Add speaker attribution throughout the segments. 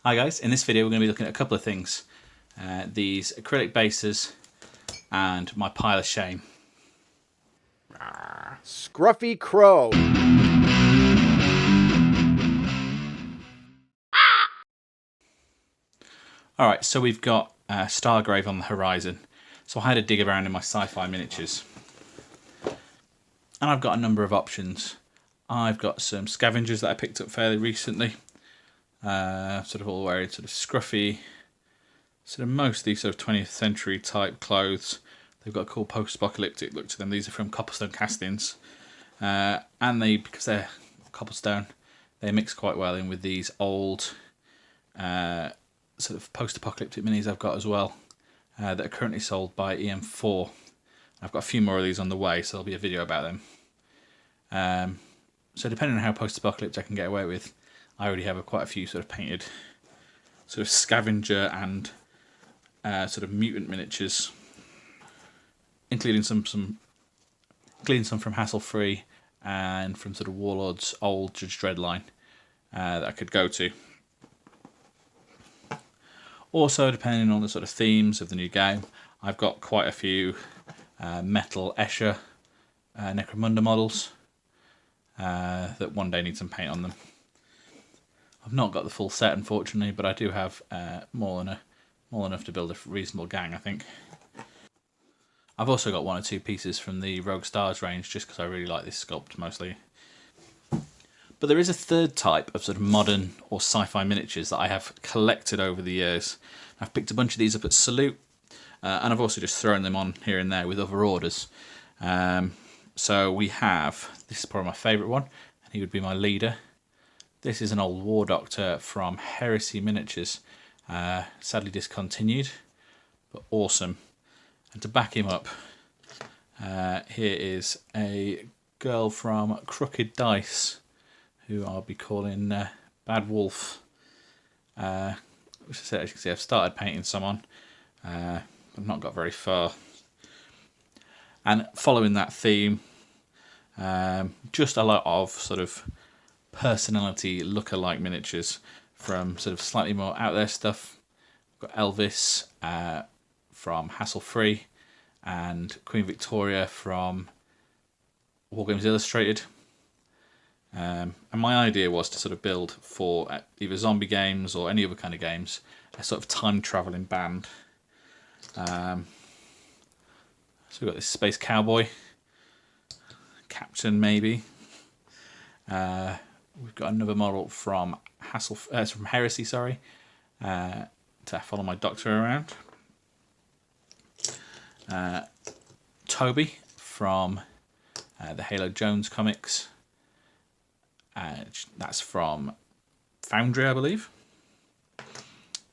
Speaker 1: Hi guys, in this video we're going to be looking at a couple of things. These acrylic bases and my pile of shame.
Speaker 2: Scruffy Crow.
Speaker 1: Alright, so we've got Stargrave on the horizon. So I had to dig around in my sci-fi miniatures. And I've got a number of options. I've got some scavengers that I picked up fairly recently. Sort of all wearing sort of scruffy, sort of mostly sort of 20th century type clothes. They've got a cool post-apocalyptic look to them. These are from cobblestone castings. And because they're cobblestone, they mix quite well in with these old sort of post-apocalyptic minis I've got as well that are currently sold by EM4. I've got a few more of these on the way, so there'll be a video about them. So depending on how post-apocalyptic I can get away with, I already have quite a few sort of painted sort of scavenger and sort of mutant miniatures, including some from Hassle-Free and from sort of Warlord's old Judge Dredd line that I could go to. Also, depending on the sort of themes of the new game, I've got quite a few metal Escher Necromunda models that one day need some paint on them. I've not got the full set, unfortunately, but I do have more enough to build a reasonable gang, I think. I've also got one or two pieces from the Rogue Stars range, just because I really like this sculpt mostly. But there is a third type of sort of modern or sci-fi miniatures that I have collected over the years. I've picked a bunch of these up at Salute, and I've also just thrown them on here and there with other orders. So we have, this is probably my favourite one, and he would be my leader. This is an old War Doctor from Heresy Miniatures, sadly discontinued, but awesome. And to back him up, here is a girl from Crooked Dice, who I'll be calling Bad Wolf. Which I said, as you can see, I've started painting some on, but not got very far. And following that theme, just a lot of sort of personality look-alike miniatures from sort of slightly more out there stuff. We've got Elvis from Hassle-Free and Queen Victoria from Wargames Illustrated. And my idea was to sort of build for either zombie games or any other kind of games a sort of time-travelling band. So we've got this Space Cowboy, Captain maybe. We've got another model from from Heresy, sorry, to follow my Doctor around. Toby from the Halo Jones comics. That's from Foundry, I believe.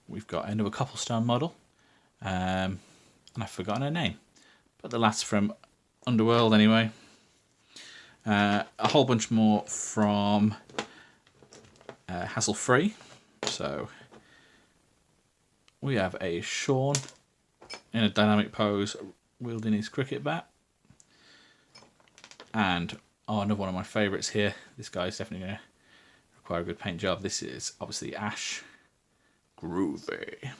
Speaker 1: We've got another Cobblestone model, and I've forgotten her name, but the last from Underworld anyway. A whole bunch more from Hassle-Free. So we have a Sean in a dynamic pose wielding his cricket bat. And another one of my favourites here. This guy's definitely going to require a good paint job. This is obviously Ash. Groovy.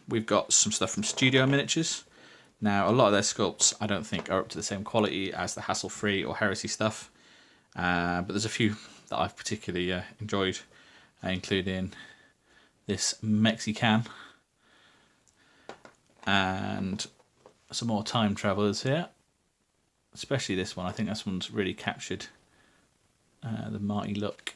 Speaker 1: We've got some stuff from Studio Miniatures. Now, a lot of their sculpts I don't think are up to the same quality as the Hassle-Free or Heresy stuff. But there's a few that I've particularly enjoyed, including this Mexican and some more time travelers here. Especially this one. I think this one's really captured the Marty look.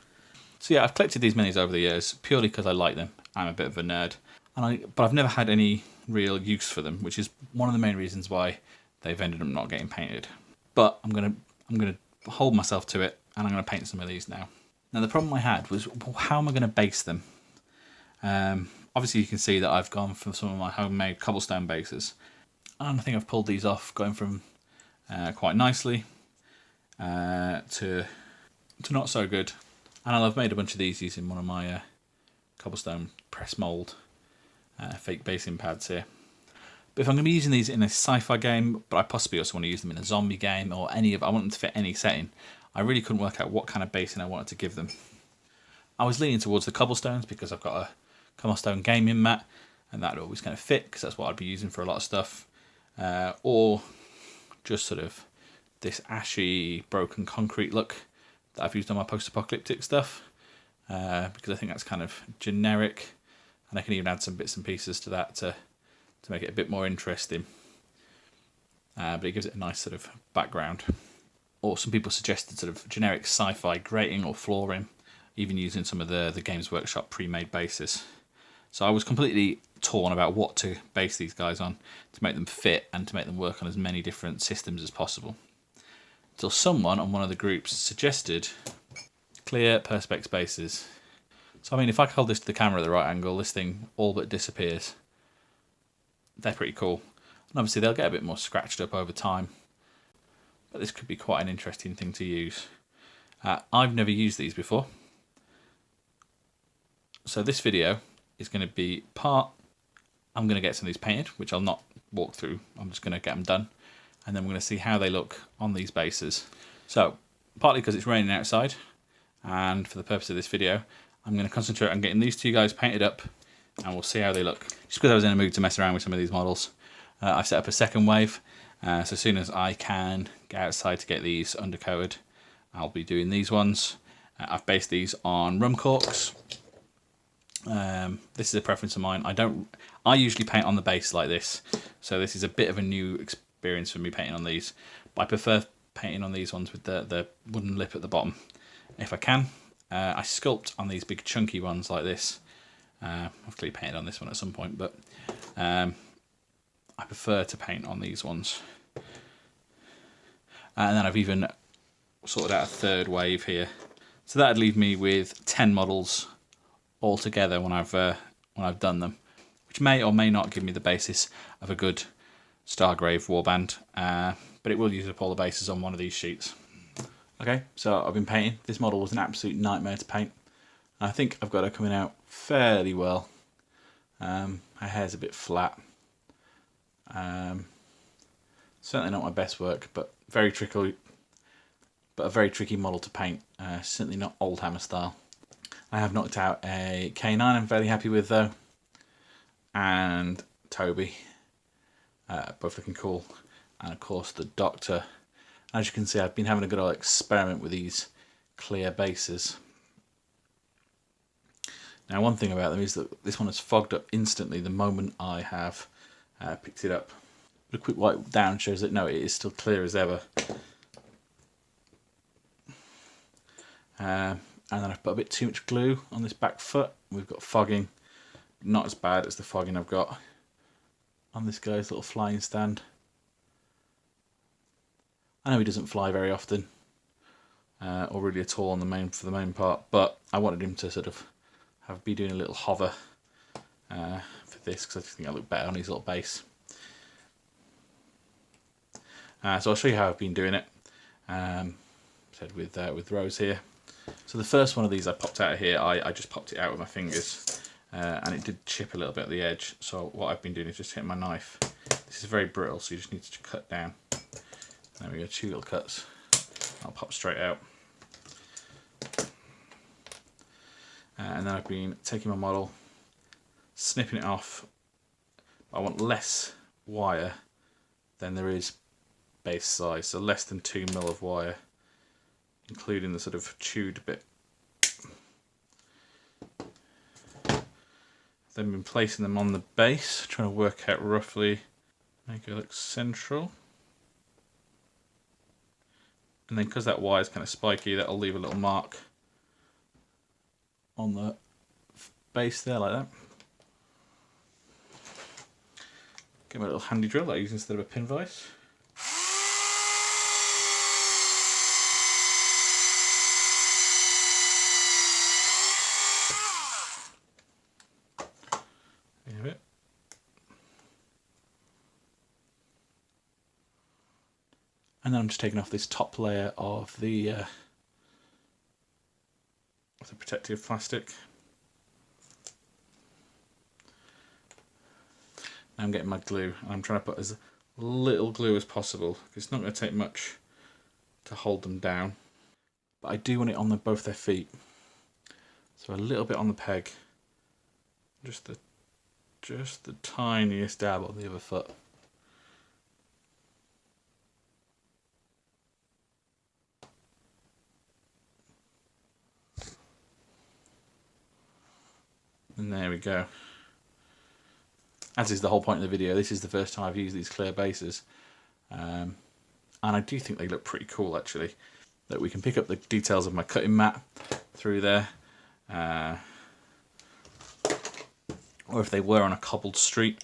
Speaker 1: So yeah, I've collected these minis over the years purely because I like them. I'm a bit of a nerd, but I've never had any real use for them, which is one of the main reasons why they've ended up not getting painted. But I'm gonna hold myself to it, and I'm gonna paint some of these now. Now the problem I had was, how am I gonna base them? Obviously you can see that I've gone for some of my homemade cobblestone bases, and I think I've pulled these off, going from quite nicely to not so good. And I've made a bunch of these using one of my cobblestone press mould fake basing pads here. But if I'm going to be using these in a sci-fi game, but I possibly also want to use them in a zombie game or I want them to fit any setting, I really couldn't work out what kind of basing I wanted to give them. I was leaning towards the cobblestones because I've got a cobblestone gaming mat, and that would always kind of fit because that's what I'd be using for a lot of stuff. Or just sort of this ashy, broken concrete look that I've used on my post-apocalyptic stuff, because I think that's kind of generic, and I can even add some bits and pieces to that to make it a bit more interesting. But it gives it a nice sort of background. Or some people suggested sort of generic sci-fi grating or flooring, even using some of the Games Workshop pre-made bases. So I was completely torn about what to base these guys on to make them fit and to make them work on as many different systems as possible. Until someone on one of the groups suggested clear perspex bases. So I mean, if I hold this to the camera at the right angle, this thing all but disappears. They're pretty cool. And obviously they'll get a bit more scratched up over time, but this could be quite an interesting thing to use. I've never used these before. So this video is going to be part, I'm going to get some of these painted, which I'll not walk through, I'm just going to get them done, and then we're going to see how they look on these bases. So, partly because it's raining outside, and for the purpose of this video, I'm going to concentrate on getting these two guys painted up, and we'll see how they look. Just because I was in a mood to mess around with some of these models, I've set up a second wave, so as soon as I can get outside to get these undercoated, I'll be doing these ones. I've based these on rum corks. This is a preference of mine. I usually paint on the base like this, so this is a bit of a new experience for me painting on these, but I prefer painting on these ones with the wooden lip at the bottom if I can. I sculpt on these big chunky ones like this. I've clearly painted on this one at some point, but I prefer to paint on these ones. And then I've even sorted out a third wave here, so that'd leave me with 10 models all together when I've done them, which may or may not give me the basis of a good Stargrave warband, but it will use up all the bases on one of these sheets. Okay, so I've been painting. This model was an absolute nightmare to paint. I think I've got her coming out fairly well. Her hair's a bit flat. Certainly not my best work, but very tricky. But a very tricky model to paint. Certainly not Oldhammer style. I have knocked out a K9 I'm fairly happy with though, and Toby, both looking cool, and of course the Doctor. As you can see, I've been having a good old experiment with these clear bases. Now one thing about them is that this one has fogged up instantly the moment I have picked it up. But a quick wipe down shows that no, it is still clear as ever. And then I've put a bit too much glue on this back foot. We've got fogging, not as bad as the fogging I've got on this guy's little flying stand. I know he doesn't fly very often, or really at all on for the main part, but I wanted him to sort of be doing a little hover for this, because I just think I look better on his little base. So I'll show you how I've been doing it. Said with Rose here. So the first one of these I popped out of here, I just popped it out with my fingers, and it did chip a little bit at the edge. So what I've been doing is just hitting my knife. This is very brittle, so you just need to cut down. There we go, 2 little cuts. I'll pop straight out. And then I've been taking my model, snipping it off. I want less wire than there is base size, so less than 2 mil of wire, including the sort of chewed bit. Then been placing them on the base, trying to work out roughly, make it look central. And then because that wire is kind of spiky, that'll leave a little mark on the base there like that. Get my little handy drill that I use instead of a pin vise. There you have it. And then I'm just taking off this top layer of the protective plastic. Now I'm getting my glue, and I'm trying to put as little glue as possible, because it's not going to take much to hold them down. But I do want it on both their feet. So a little bit on the peg, just the tiniest dab on the other foot. And there we go. As is the whole point of the video, this is the first time I've used these clear bases. And I do think they look pretty cool actually. That we can pick up the details of my cutting mat through there. Or if they were on a cobbled street,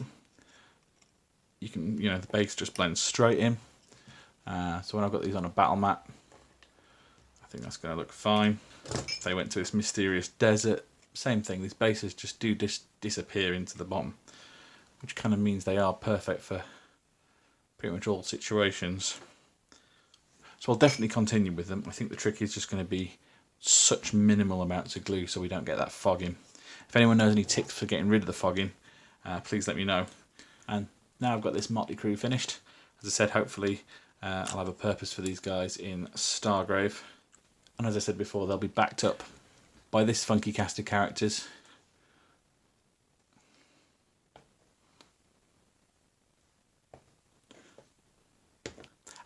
Speaker 1: you can, the base just blends straight in. So when I've got these on a battle mat, I think that's going to look fine. If they went to this mysterious desert, same thing, these bases just do disappear into the bottom, which kind of means they are perfect for pretty much all situations. So I'll definitely continue with them. I think the trick is just going to be such minimal amounts of glue so we don't get that fogging. If anyone knows any tips for getting rid of the fogging, please let me know. And now I've got this motley crew finished. As I said, hopefully I'll have a purpose for these guys in Stargrave. And as I said before, they'll be backed up by this funky cast of characters.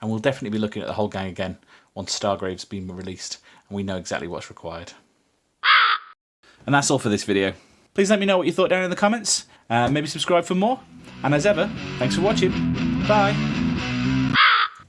Speaker 1: And we'll definitely be looking at the whole gang again once Stargrave's been released and we know exactly what's required. And that's all for this video. Please let me know what you thought down in the comments. Maybe subscribe for more. And as ever, thanks for watching. Bye.